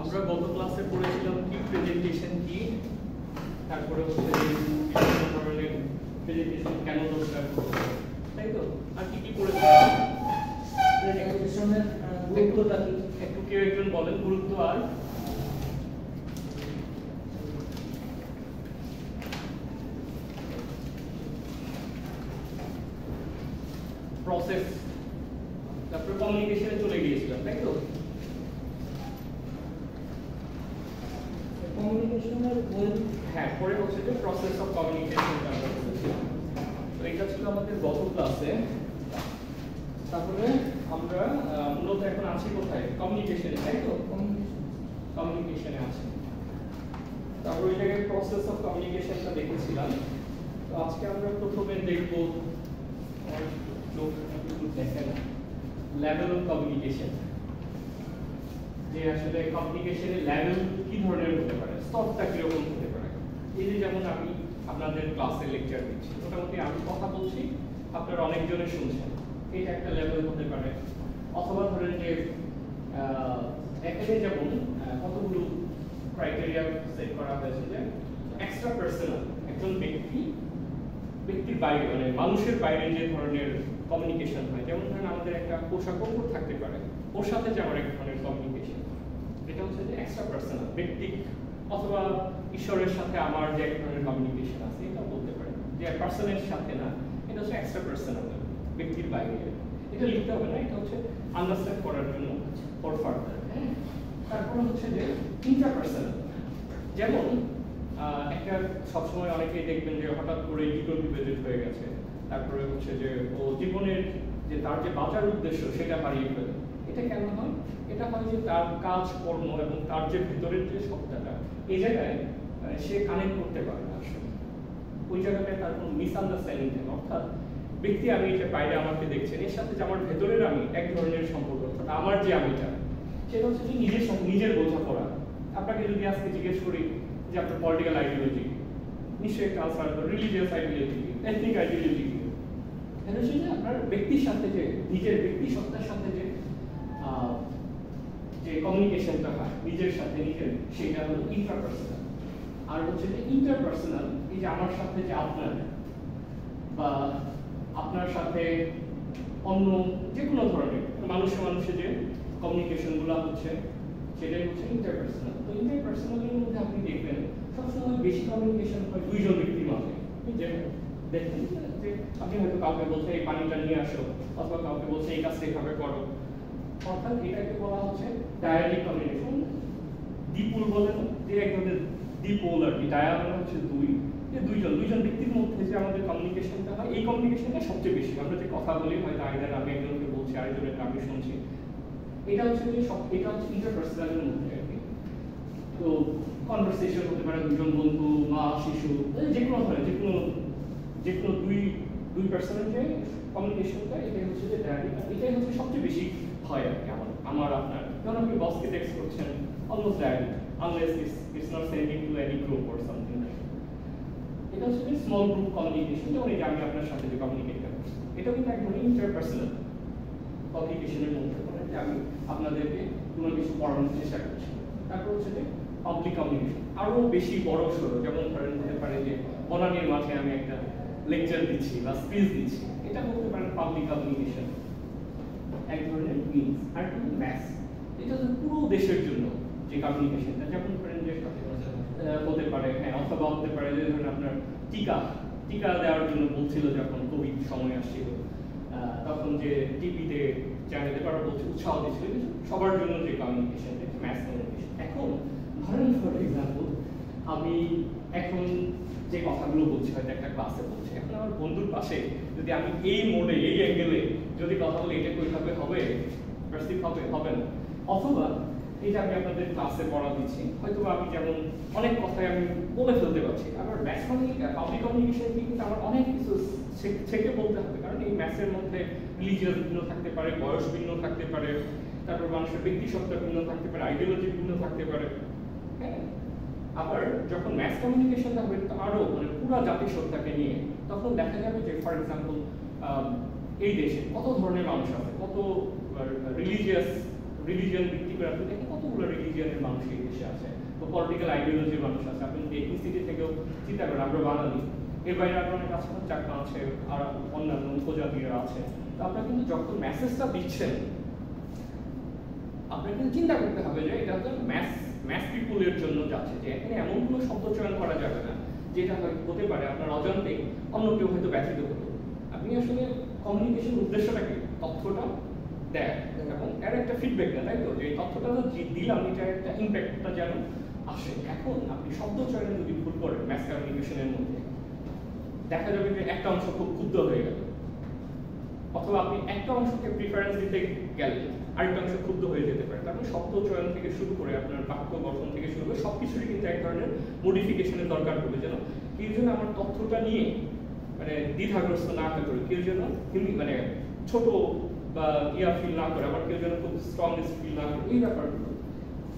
আমরা গত ক্লাসে পড়েছিলাম কি প্রেজেন্টেশন কি, তারপরে হচ্ছে বিভিন্ন ধরনের প্রেজেন্টেশন কেন দরকার, তাই তো? আর কি কি পড়েছিলাম? প্রেজেন্টেশনের গুরুত্বটা কি একটু কেউ একজন বলেন গুরুত্ব। আর প্রসেস, তারপরে কমিউনিকেশনে চলে গিয়েছিলাম, তাই তো? কমিউনিকেশনের হ্যাঁ, পরে হচ্ছে যে প্রসেস অফ কমিউনিকেশন। তো এটা ছিল আমাদের গত ক্লাসে। তারপরে আমরা মূলত এখন আছি কোথায়? কমিউনিকেশনে, তাই তো? কমিউনিকেশনে আছি। তারপর ওই জায়গায় প্রসেস অফ কমিউনিকেশনটা দেখেছিলাম। তো আজকে আমরা প্রথমে দেখব লেভেল অফ কমিউনিকেশন, যে আসলে কমিউনিকেশনের লেভেল কি ধরনের হতে পারে, স্তরটা কিরকম হতে পারে। এই যে যেমন আমি আপনাদের ক্লাসে লেকচার দিচ্ছি, মোটামুটি আমি কথা বলছি, আপনারা অনেকজনে শুনছেন, এটা একটা লেভেল হতে পারে। অথবা ধরেন যে এখানে যেমন কতগুলো ক্রাইটেরিয়া সেট করা হয়েছে যে এক্সট্রা পার্সোনাল, একজন ব্যক্তির বাইরে, মানে মানুষের বাইরে যে ধরনের কমিউনিকেশন হয়, যেমন ধরেন আমাদের একটা পোশাক থাকতে পারে, ওর সাথে যে আমার এক ধরনের কমিউনিকেশন, এটা হচ্ছে যে এক্সট্রা পার্সোনাল, ব্যক্তিক। অথবা ঈশ্বরের সাথে আমার যে এক ধরনের কমিউনিকেশন আছে, এটা বলতে পারে যে পার্সনের সাথে না, এটা হচ্ছে এক্সট্রা পার্সোনাল, ব্যক্তির বাইরে। এটা লিখতে হবে না, এটা হচ্ছে আন্ডারস্ট্যান্ড করার জন্য ফর ফার্দার। হ্যাঁ, তারপরে হচ্ছে যে ইন্টারপার্সোনাল, যেমন একটা সবসময় অনেকেই দেখবেন যে হঠাৎ করে ডিমোটিভেটেড হয়ে গেছে, তারপরে হচ্ছে যে ও জীবনের যে তার যে বাঁচার উদ্দেশ্য সেটা হারিয়ে ফেলে। এটা কেন হয়? এটা হয় যে তার কাজ কর্ম এবং তার যে ভিতরের যে সত্তাটা, এই জায়গায় সে কানেক্ট করতে পারে না আসলে। ওই জায়গাটায় তার কোনো মিসআন্ডারস্ট্যান্ডিং থাকে, অর্থাৎ ব্যক্তি আমি যে বাইরে আমাকে দেখছেন, এর সাথে যে আমার ভেতরের আমি এক ধরনের সম্পর্ক, অর্থাৎ আমার যে আমিটা, সেটা হচ্ছে যে নিজের বোঝাপড়া। আপনাকে যদি আজকে জিজ্ঞেস করি যে আপনার পলিটিক্যাল আইডিওলজি, নিশ্চয়ই একটা answer, religious ideology, ethnic ideology, এটা হচ্ছে যে আপনার ব্যক্তির সাথে যে নিজের ব্যক্তি সত্তার সাথে যে কমিউনিকেশনটা হয় নিজের সাথে নিজের, সেটা হলো ইন্ট্রাপার্সোনাল। আর হচ্ছে যে ইন্টারপার্সোনাল, এই যে আমার সাথে যে আপনার বা আপনার সাথে অন্য যে কোনো ধরনের মানুষের যে কমিউনিকেশনগুলো হচ্ছে, সেটাই হচ্ছে ইন্টারপার্সোনাল। তো ইন্টারপার্সোনালের মধ্যে আপনি দেখবেন সবসময় বেশি কমিউনিকেশন হয় দুইজন ব্যক্তির মাঝে। যে দেখেন যে আপনি হয়তো কাউকে বলছেন এই পানিটা নিয়ে আসো, অথবা কাউকে বলছেন এই কাজটা এইভাবে করো, অর্থাৎ এটাকে বলা হচ্ছে ডায়ালিক কমিউনিকেশন। দ্বিপোল বলেন যে একদম দ্বিপোল আর কি, ডায়া মানে হচ্ছে দুই, যে দুইজন ব্যক্তির মধ্যে যে আমাদের কমিউনিকেশনটা হয়, এই কমিউনিকেশনটা সবচেয়ে বেশি। আমরা যে কথা বলি হয়তো আইদার আমি একজনকে বলছি, আরেকজনের আমি শুনছি, এটা হচ্ছে যে এটা হচ্ছে ইন্টারপার্সোনালের মধ্যে আর কি। তো কনভারসেশন হতে পারে দুজন বন্ধু, মা, শিশু, যে কোনো ধরনের যে কোনো দুই পার্সনের যে কমিউনিকেশনটা, এটাই হচ্ছে যে ডায়ালিক। এটাই হচ্ছে সবচেয়ে বেশি হয় আর কি আমার আপনার। যখন আপনি বসকে টেক্সট করছেন, almost dialogic, unless it's not sending to any group or something like. এটা হচ্ছে যে স্মল গ্রুপ কমিউনিকেশন, যেমন এই যে আমি আপনার সাথে যে কমিউনিকেট করছি, এটা কিন্তু এক ধরনের ইন্টারপার্সোনাল কমিউনিকেশনের মধ্যে পড়ে, যে আমি আপনাদেরকে কোনো কিছু পড়ানোর চেষ্টা করছি। তারপর হচ্ছে যে পাবলিক কমিউনিকেশন, আরো বেশি বড় সড়ো, যেমন ধরেন হতে পারে যে বনানীর মাঠে আমি একটা লেকচার দিচ্ছি বা স্পিচ দিচ্ছি, এটা বলতে পারেন পাবলিক কমিউনিকেশন, এক ধরনের মিনস। আর ম্যাস, এটা হচ্ছে পুরো দেশের জন্য যে কমিউনিকেশনটা, যেমন ধরেন যে হতে পারে, হ্যাঁ, অথবা হতে পারে যে ধরেন আপনার টিকা দেওয়ার জন্য বলছিল যখন কোভিড সময় আসছিল, তখন যে টিভিতে চ্যানেলে তারা বলছে, উৎসাহ দিচ্ছিল সবার জন্য যে কমিউনিকেশন, ম্যাস কমিউনিকেশন। এখন ধরেন ফর এক্সাম্পল আমি এখন যে কথাগুলো বলছি হয়তো একটা ক্লাসে বলছি, এখন আমার বন্ধুর পাশে যদি আমি এই মোডে এই অ্যাঙ্গেলে যদি কথা বলি, এটা কিভাবে হবে, পারসিভ হবে না। অথবা এই যে আমি আপনাদের ক্লাসে পড়া দিচ্ছি, হয়তো আমি যেমন অনেক কথাই আমি বলে ফেলতে পারছি, আমার ম্যাথ পাবলিক কমিউনিকেশন কিন্তু আমার অনেক কিছু থেকে বলতে হবে, কারণ এই ম্যাথের মধ্যে রিলিজিয়াস ভিন্ন থাকতে পারে, বয়স ভিন্ন থাকতে পারে, তারপর মানুষের ব্যক্তিসত্তা ভিন্ন থাকতে পারে, আইডিওলজি ভিন্ন থাকতে পারে। হ্যাঁ, আবার যখন ম্যাথ কমিউনিকেশনটা হবে আরো মানে পুরো জাতিসত্তাকে নিয়ে, তখন দেখা যাবে যে ফর এক্সাম্পল এই দেশে কত ধরনের মানুষ আছে, কত রিলিজিয়াস রিলিজিয়ন ভিত্তিক করে আপনি দেখেন কতগুলো রিলিজিয়নের মানুষ এই দেশে আছে, তো পলিটিক্যাল আইডিওলজির মানুষ আছে। আপনি যদি এথনিসিটি থেকেও চিন্তা করেন, আমরা বাঙালি, এর বাইরে আরো অনেক আছে, চাকমা আছে, আর অন্যান্য উপজাতিরা আছে। তো আপনার কিন্তু যখন মেসেজটা দিচ্ছেন, আপনার কিন্তু চিন্তা করতে হবে যে এটা হচ্ছে ম্যাস পিপুলের জন্য যাচ্ছে, যে এখানে এমন কোনো শব্দ চয়ন করা যাবে না যেটা হতে পারে আপনার অজান্তেই অন্য কেউ হয়তো ব্যথিত হতো। আপনি আসলে কমিউনিকেশন উদ্দেশ্যটা কি? তথ্যটা দেয় এবং এর একটা ফিডব্যাক দেয়, তাই তো? যে তথ্যটা দিলাম, এটা একটা ইম্প্যাক্টটা যেন আসে। এখন আপনি শব্দ চয়নে যদি ভুল করেন ম্যাস কমিউনিকেশনের মধ্যে, দেখা যাবে যে একটা অংশ খুব ক্ষুব্ধ হয়ে গেল, অথবা আপনি একটা অংশকে প্রিফারেন্স দিতে গেলে আরেকটা অংশ ক্ষুব্ধ হয়ে যেতে পারে। তারপরে শব্দ চয়ন থেকে শুরু করে আপনার বাক্য গঠন থেকে শুরু করে সবকিছুরই কিন্তু এক ধরনের মডিফিকেশনের দরকার পড়বে, যেন কেউ যেন আমার তথ্যটা নিয়ে মানে দ্বিধাগ্রস্ত না হয়ে পড়ে, কেউ যেন মানে ছোট বা ফিল না করে, আবার কেউ যেন খুব স্ট্রংনেস ফিল না করে। এই ব্যাপারগুলো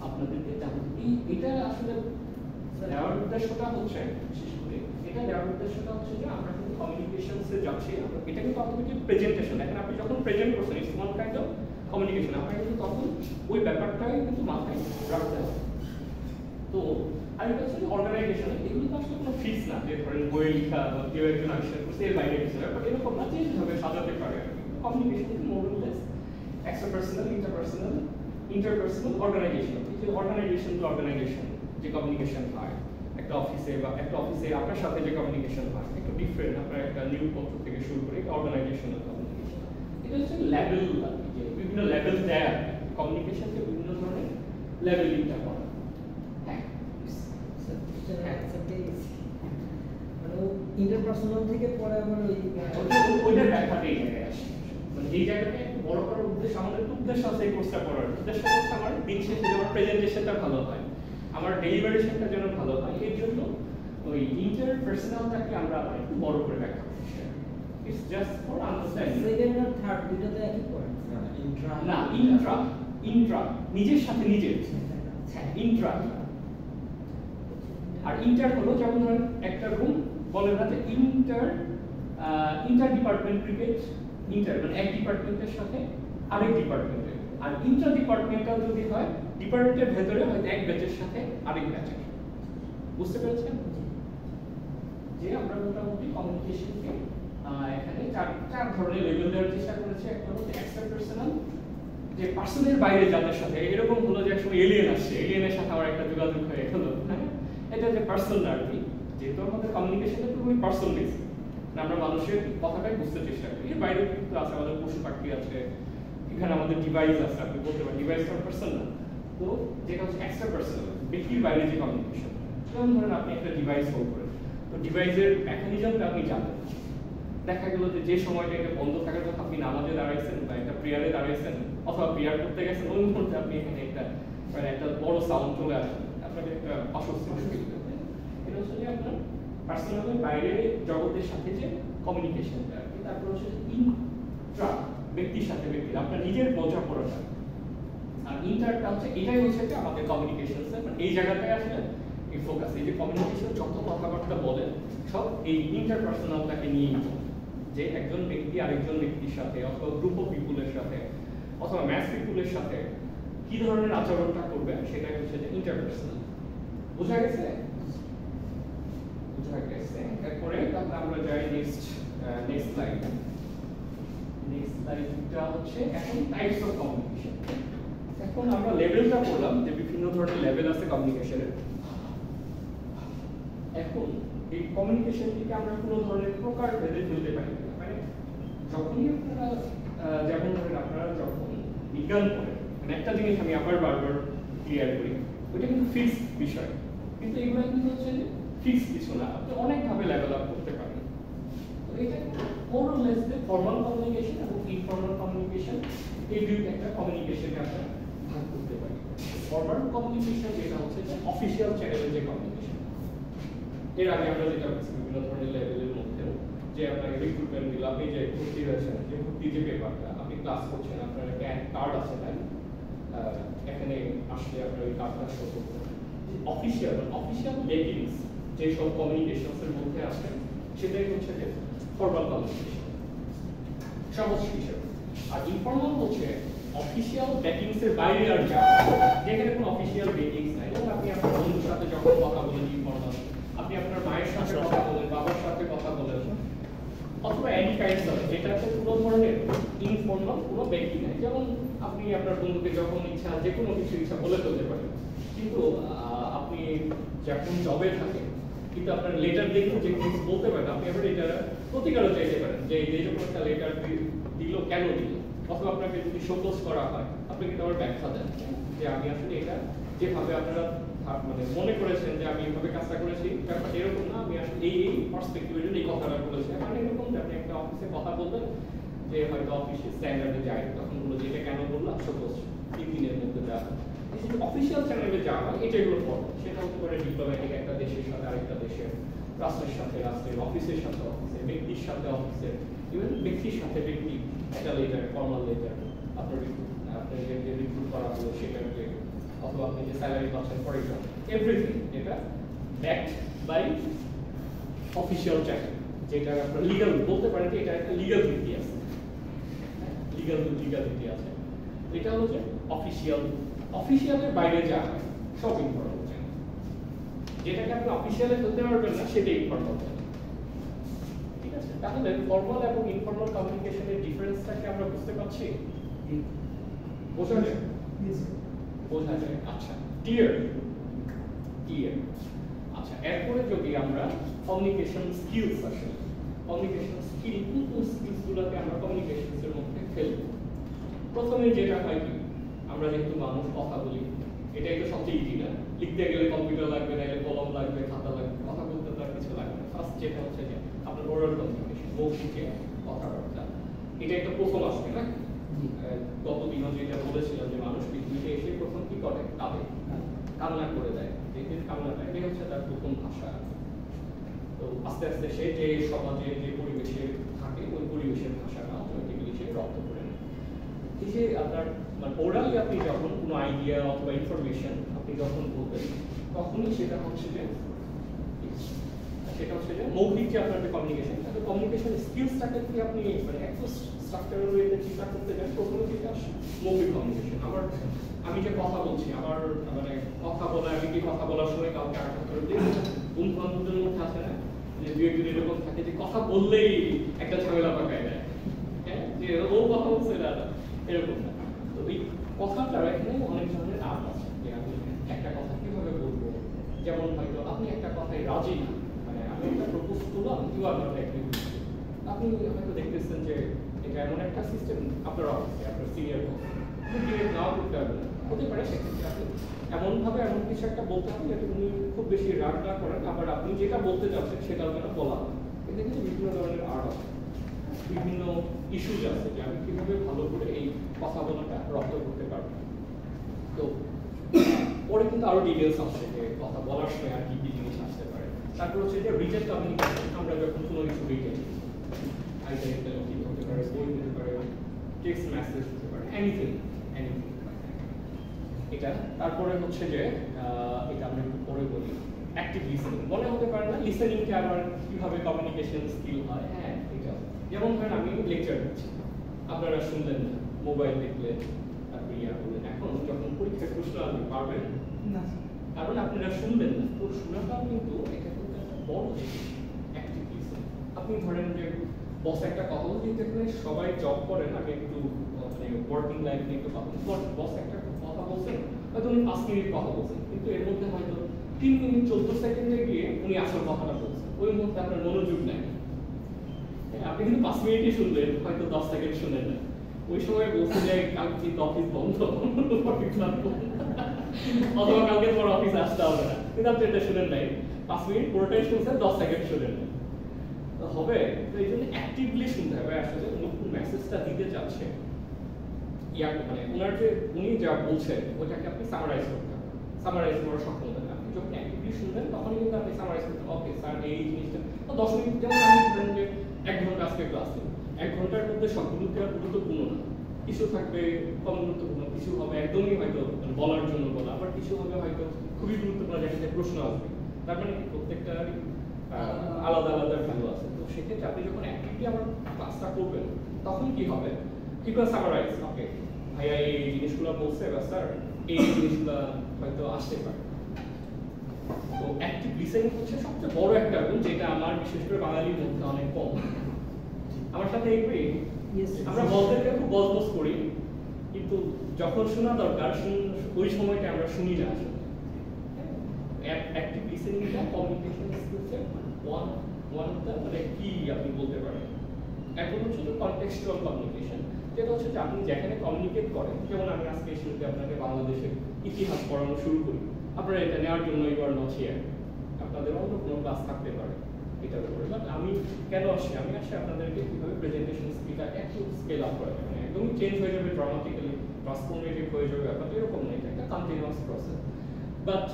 আপনাদেরকে জানতে, এটা আসলে দেওয়ার উদ্দেশ্যটা হচ্ছে, বিশেষ করে এটা দেওয়ার উদ্দেশ্যটা হচ্ছে যে আমরা কিন্তু কমিউনিকেশনসে যাচ্ছি, এটা কিন্তু অটোমেটিক প্রেজেন্টেশন। এখন আপনি যখন প্রেজেন্ট করছেন it's one kind of communication, আপনাকে কিন্তু তখন ওই ব্যাপারটাই কিন্তু মাথায় রাখতে হবে। তো আরেকটা হচ্ছে অর্গানাইজেশন, এগুলো তো আসলে কোনো ফিক্স না যে ধরেন বই লেখা বা কেউ একজন আবিষ্কার করছে এর বাইরে কিছু ব্যাপার এরকম না, যে যেভাবে সাজাতে পারে। Communication more or less extrapersonal, interpersonal, organisation. এই যে অর্গানাইজেশন যে কমিউনিকেশন হয় একটা অফিসে, বা একটা অফিসে আপনার সাথে যে কমিউনিকেশন হয় একটু ডিফারেন্ট, আপনার একটা নিউ পত্র থেকে শুরু করে অর্গানাইজেশনাল কমিউনিকেশন। এটা হচ্ছে লেভেল, যে বিভিন্ন লেভেল দেয় কমিউনিকেশনকে, বিভিন্ন ধরনের লেভেলিংটা করা। ইন্টারপার্সোনাল থেকে পরে আবার ওইটার ব্যাখ্যাটা এই জায়গায় আসে। মানে এই জায়গাটা একটু বড় করার উদ্দেশ্য, আমাদের একটু উদ্দেশ্য আছে এই কোর্সটা করার। উদ্দেশ্য হচ্ছে আমার দিন শেষে আমার প্রেজেন্টেশনটা ভালো হয়, আমার ডেলিভারেশনটা যেন ভালো হয়। এর জন্য ওই ইন্টারপার্সোনালটাকে আমরা আবার একটু বড় করে ব্যাখ্যা করছি। It's just for understanding. Second আর থার্ড দুটোতে একই পয়েন্ট না, ইন্ট্রা নিজের সাথে নিজের, হ্যাঁ ইন্ট্রা। আর ইন্টার হলো যেমন ধরেন একটা রুম বলে না যে ইন্টার ডিপার্টমেন্ট ক্রিকেট, ইন্টার মানে এক ডিপার্টমেন্টের সাথে আরেক ডিপার্টমেন্টের। আর ইন্টার ডিপার্টমেন্টাল যদি হয় ডিপার্টমেন্টের ভেতরে হয়তো এক ব্যাচের সাথে আরেক ব্যাচের। বুঝতে পেরেছেন যে আমরা মোটামুটি কমিউনিকেশনকে এখানে চার ধরনের লেভেল দেওয়ার চেষ্টা করেছি। একটা হচ্ছে এক্সট্রাপার্সোনাল, যে পার্সনের বাইরে যাদের সাথে এরকম হলো যে একসময় এলিয়েন আসছে, এলিয়েনের সাথে আমার একটা যোগাযোগ হয়ে গেল, হ্যাঁ এটা যে পার্সোনাল আর কি। যেহেতু আমাদের কমিউনিকেশনটা খুবই পার্সোনাল বেস, আমরা মানুষের কথাটাই বুঝতে চেষ্টা করি। এর বাইরে কিন্তু আছে আমাদের পশু পাখি আছে, এখানে আমাদের ডিভাইস আছে, আপনি বলতে পারেন ডিভাইসটা পার্সোনাল। তো যেটা হচ্ছে এক্সট্রা পার্সোনাল, ব্যক্তির বাইরে যে কমিউনিকেশন। যেমন ধরেন আপনি একটা ডিভাইস হোল্ড করেন, তো ডিভাইসের মেকানিজমটা আপনি জানেন। দেখা গেল যে সময়টা এটা বন্ধ থাকার কথা, আপনি নামাজে দাঁড়াইছেন বা একটা প্রেয়ারে দাঁড়াইছেন অথবা প্রেয়ার করতে গেছেন, ওই মুহূর্তে আপনি এখানে একটা বড় সাউন্ড চলে আসে, আপনাকে একটা অস্বস্তি ফিল করতে। এটা হচ্ছে যে আপনার পার্সোনালের বাইরে জগতের সাথে যে কমিউনিকেশনটা আর কি। তারপর হচ্ছে ইন্ট্রা, ব্যক্তির সাথে ব্যক্তির, আপনার নিজের বোঝাপড়াটা। আর ইন্টারটা হচ্ছে এটাই হচ্ছে যে আমাদের কমিউনিকেশন, মানে এই জায়গাটায় আসলে এই ফোকাস, এই যে কমিউনিকেশন যত কথাবার্তা বলে সব এই ইন্টারপার্সোনালটাকে নিয়েই, যে একজন ব্যক্তি আরেকজন ব্যক্তির সাথে অথবা গ্রুপ অফ পিপুলের সাথে অথবা ম্যাস পিপুলের সাথে কি ধরনের আচরণটা করবে সেটাই হচ্ছে যে ইন্টারপার্সোনাল। বোঝা গেছে? বোঝা গেছে। এরপরে আমরা যাই নেক্সট স্লাইড। নেক্সট স্লাইডটা হচ্ছে এখন টাইপস অফ কমিউনিকেশন। এখন আমরা লেভেলটা পড়লাম যে বিভিন্ন ধরনের লেভেল আছে কমিউনিকেশনের। এখন এই কমিউনিকেশনটিকে আমরা কোনো ধরনের প্রকার ভেদে ফেলতে পারি না। মানে যখনই আপনারা যেমন ধরেন আপনারা যখন বিজ্ঞান পড়েন, মানে একটা জিনিস আমি আবার বারবার ক্লিয়ার করি, ওইটা কিন্তু ফিক্সড বিষয়, কিন্তু এগুলো কিন্তু হচ্ছে ফিক্সড কিছু না, আপনি অনেকভাবে লেভেল আপ করতে পারেন। তো এটা মোর অর লেস যে ফর্মাল কমিউনিকেশন এবং ইনফর্মাল কমিউনিকেশন, এই দুইটা একটা কমিউনিকেশনকে আমরা ভাগ করতে পারি। ফর্মাল কমিউনিকেশন যেটা হচ্ছে যে অফিসিয়াল চ্যানেলের যে কমিউনিকেশন, এর আগে আমরা যেটা বিভিন্ন ধরনের লেভেলের মধ্যে যে আপনাকে রিক্রুটমেন্ট দিল, আপনি যে ভর্তি হয়েছেন, যে ভর্তি যে পেপারটা আপনি ক্লাস করছেন, আপনার একটা কার্ড আছে তাই এখানে আসলে আপনার ওই কার্ডটা শো করতে হবে। অফিসিয়াল লেটিংস যে সব কমিউনিকেশনস এর মধ্যে আসে সেটাই হচ্ছে যে ফর্মাল কমিউনিকেশন সহজ হিসেবে। আর ইনফর্মাল হচ্ছে অফিসিয়াল ব্যাকিংস এর বাইরে আর যাওয়া, যেখানে কোনো অফিসিয়াল ব্যাকিংস নাই। যেমন আপনি আপনার বন্ধুর সাথে যখন কথা বলেন ইনফর্মাল, আপনি আপনার মায়ের সাথে কথা বলেন, বাবার সাথে কথা বলেন, অথবা এনি কাইন্ডস অফ, যেটাতে কোনো ধরনের ইনফর্মাল কোনো ব্যক্তি নাই। যেমন আপনি আপনার বন্ধুকে যখন ইচ্ছা যে কোনো কিছু ইচ্ছা বলে ফেলতে পারেন, কিন্তু আপনি যখন জবে থাকেন কিন্তু আপনার লেটার দেখেও যে কিছু বলতে পারেন, আপনি আবার এটা প্রতিকারও চাইতে পারেন যে এই যে একটা লেটার দিল কেন দিল, অথবা আপনাকে যদি শোকজ করা হয় আপনি কিন্তু আবার ব্যাখ্যা দেন যে আমি আসলে এটা যেভাবে আপনারা মানে মনে করেছেন যে আমি এইভাবে কাজটা করেছি, ব্যাপারটা এরকম না, আমি আসলে এই পার্সপেক্টিভে জন্য এই কথাটা বলেছি। মানে এরকম যে আপনি একটা অফিসে কথা বলবেন যে হয়তো অফিসে স্ট্যান্ডার্ডে যায়, তখন বলো যে এটা কেন বললাম, শোকজ 3 দিনের মধ্যে দেওয়া। অফিসিয়াল চ্যানেলে যাওয়া হয় এটা এগুলো পড়ো, সেটা হতে পারে ডিপ্লোম্যাটিক একটা দেশের সাথে আরেকটা দেশের, রাষ্ট্রের সাথে রাষ্ট্রের, অফিসের সাথে অফিসের, ব্যক্তির সাথে অফিসের, ইভেন ব্যক্তির সাথে ব্যক্তি, একটা লেটার, ফর্মাল লেটার, আপনার যে রিক্রুট করা হলো সেটাকে, অথবা আপনি যে স্যালারি পাচ্ছেন ফর এক্সাম্পল, এভরিথিং এটা ব্যাকড বাই অফিসিয়াল চ্যানেল, যেটা আপনার লিগ্যাল বলতে পারেন যে এটা একটা লিগ্যাল ভিত্তি আছে, লিগ্যাল ভিত্তি আছে। এটা হলো যে অফিসিয়ালের বাইরে যা সব ইনফর্মাল চ্যানেল, যেটাকে আপনি অফিসিয়ালে ফেলতে পারবেন না সেটা ইনফর্মাল চ্যানেল। ঠিক আছে, তাহলে ফর্মাল এবং ইনফর্মাল কমিউনিকেশনের ডিফারেন্সটাকে আমরা বুঝতে পারছি, বোঝা যায়? বোঝা যায়। আচ্ছা, ক্লিয়ার। আচ্ছা, এরপরে যদি আমরা কমিউনিকেশন স্কিলস আসে, কমিউনিকেশন স্কিল, কোন স্কিলসগুলোকে আমরা কমিউনিকেশনসের মধ্যে ফেলব? প্রথমে যেটা হয় কি, আমরা যেহেতু মানুষ কথা বলি, এটাই তো সবচেয়ে ইজি না, লিখতে গেলে কম্পিউটার লাগবে, নাহলে কলম লাগবে, খাতা লাগবে, কথা বলতে তো আর কিছু লাগবে না। ফার্স্ট যেটা হচ্ছে যে আপনার ওরাল কমিউনিকেশন, মৌখিক কথাবার্তা, এটা একটা প্রথম আসবে না? গতদিনও যেটা বলেছিলাম যে মানুষ পৃথিবীতে এসে প্রথম কি করে, কান্না করে দেয়, যে কান্নাটা এটা হচ্ছে তার প্রথম ভাষা। তো আস্তে আস্তে সে যে সমাজে যে পরিবেশে থাকে ওই পরিবেশের ভাষাটা অটোমেটিক্যালি সে রপ্ত করে নেয়। এই যে আপনার মানে ওরালি আপনি যখন কোনো আইডিয়া অথবা ইনফরমেশন আপনি যখন বলবেন, তখনই সেটা হচ্ছে যে মৌখিক যে আপনার যে কমিউনিকেশন, তাহলে কমিউনিকেশন স্কিলসটাকে কি আপনি মানে এত স্ট্রাকচারাল ওয়েতে চিন্তা করতে চান, প্রথমে যেটা মৌখিক কমিউনিকেশন। আবার আমি যে কথা বলছি, আমার মানে কথা বলা, আমি কি কথা বলার সময় কাউকে আঘাত করে দিই, বন্ধু বান্ধবদের মধ্যে আছে না যে দুই একজন এরকম থাকে যে কথা বললেই একটা ঝামেলা পাকায় দেয়, হ্যাঁ, যে ও কথা বলছে না, এরকম না। তো এই কথাটার এখানে অনেক ধরনের আর্ট আছে, যে আমি একটা কথা কিভাবে বলবো। যেমন হয়তো আপনি একটা কথায় রাজি না, মানে আমি একটা প্রপোজ করলাম, ইউ আর নট এগ্রি, আপনি হয়তো দেখতেছেন যে এটা এমন একটা সিস্টেম আপনার অফিসে, আপনার সিনিয়র ডিরেক্ট নাও করতে পারবেন, হতে পারে সেক্ষেত্রে আপনি এমনভাবে এমন কিছু একটা বলতে হবে যাতে উনি খুব বেশি রাগ না করেন, আবার আপনি যেটা বলতে চাচ্ছেন সেটাও যেন বলা হয়। এটা কিন্তু বিভিন্ন ধরনের আর্ট আছে, বিভিন্ন ইস্যুজ আছে যে আমি কিভাবে ভালো করে এই কথা বলাটা রপ্ত করতে পারবো। তো পরে কিন্তু আরো ডিটেলস আসছে যে কথা বলার সময় আর কি কি জিনিস আসতে পারে। তারপর হচ্ছে যে রিটেন কমিউনিকেশন, আমরা যখন কোনো কিছু রিটেন হতে পারে, বই হতে পারে, টেক্সট মেসেজ হতে পারে, এনিথিং। এটা তারপরে হচ্ছে যে এটা আমরা একটু পরে বলি অ্যাক্টিভ লিসেনিং। মনে হতে পারে না লিসেনিংকে আবার কিভাবে কমিউনিকেশন স্কিল হয়। হ্যাঁ, এটা যেমন ধরেন আমি লেকচার দিচ্ছি, আপনারা শুনলেন না, মোবাইল দেখলেন, তারপর ইয়া করলেন। এখন যখন পরীক্ষার প্রশ্ন আপনি পারবেন না, কারণ আপনারা শুনলেন না। তো শোনাটাও কিন্তু এটা কিন্তু একটা বড় জিনিস, অ্যাক্টিভ লিসেনিং। আপনি ধরেন যে বস একটা কথা বলতে দেখলে সবাই জব করেন, আমি একটু মানে ওয়ার্কিং লাইফ নিয়ে একটু কথা বলছি, বস একটা কথা বলছেন, হয়তো উনি 5 মিনিট কথা বলছেন, কিন্তু এর মধ্যে হয়তো 3 মিনিট 14 সেকেন্ডে গিয়ে উনি আসল কথাটা বলছেন, ওই মুহূর্তে আপনার মনোযোগ নেই। আপনি কিন্তু 5 মিনিটই শুনলেন, হয়তো 10 সেকেন্ড শুনলেন না, ওই সময় বলছে যে কালকে কিন্তু অফিস বন্ধ, অথবা কালকে তোমার অফিসে আসতে হবে না, কিন্তু আপনি এটা শুনেন নাই, 5 মিনিট পুরোটাই শুনছেন, 10 সেকেন্ড শুনেন না, হবে। তো এই জন্য অ্যাক্টিভলি শুনতে হবে আসলে কোন মেসেজটা দিতে চাচ্ছে, মানে ওনার যে উনি যা বলছেন ওটাকে আপনি সামারাইজ করতে হবে, সামারাইজ করার সক্ষম হতে হবে। আপনি যখন অ্যাক্টিভলি শুনবেন তখনই কিন্তু আপনি সামারাইজ করতে, ওকে স্যার এই জিনিসটা 10 মিনিট, যেমন আমি ধরেন যে 1 ঘন্টা আজকে ক্লাস নেব, 1 ঘন্টার মধ্যে সবগুলো দেওয়া গুরুত্বপূর্ণ না, কিছু থাকবে কম গুরুত্বপূর্ণ, কিছু হবে একদমই হয়তো বলার জন্য বলা, আবার কিছু হবে হয়তো খুবই গুরুত্বপূর্ণ যেখানে প্রশ্ন আসবে। তার মানে প্রত্যেকটা আলাদা আলাদা ভ্যালু আছে। তো সেক্ষেত্রে আপনি যখন অ্যাক্টিভলি আমার ক্লাসটা করবেন তখন কি হবে, কি করে সামারাইজ, ওকে ভাইয়া এই জিনিসগুলো বলছে বা স্যার এই জিনিসগুলো হয়তো আসতে পারে। তো অ্যাক্টিভ লিসেনিং হচ্ছে সবচেয়ে বড় একটা গুণ, যেটা আমার বিশেষ করে বাঙালির মধ্যে অনেক কম। আমার সাথে এগ্রি? আমরা বলতে খুব বজবজ করি, কিন্তু যখন শোনা দরকার ওই সময়টা আমরা শুনি না আসলে। অ্যাক্টিভ লিসেনিংটা কমিউনিকেশন স্কিলসের ওয়ান অফ দ্য মানে কি আপনি বলতে পারেন। এখন হচ্ছে যে কনটেক্সচুয়াল কমিউনিকেশন, যেটা হচ্ছে যে আপনি যেখানে কমিউনিকেট করেন, যেমন আমি আজকে শুরুতে আপনাকে বাংলাদেশের ইতিহাস পড়ানো শুরু করি, আপনারা এটা নেওয়ার জন্য ইউ আর নট হিয়ার, আপনাদের অন্য কোনো ক্লাস থাকতে পারে এটার উপরে। বাট আমি কেন আসি? আমি আসি আপনাদেরকে কীভাবে প্রেজেন্টেশন স্কিলটা একটু স্কেল আপ করা যাবে, মানে একদমই চেঞ্জ হয়ে যাবে, ড্রামাটিক্যালি ট্রান্সফরমেটিভ হয়ে যাবে, ব্যাপারটা এরকম না, এটা একটা continuous process. But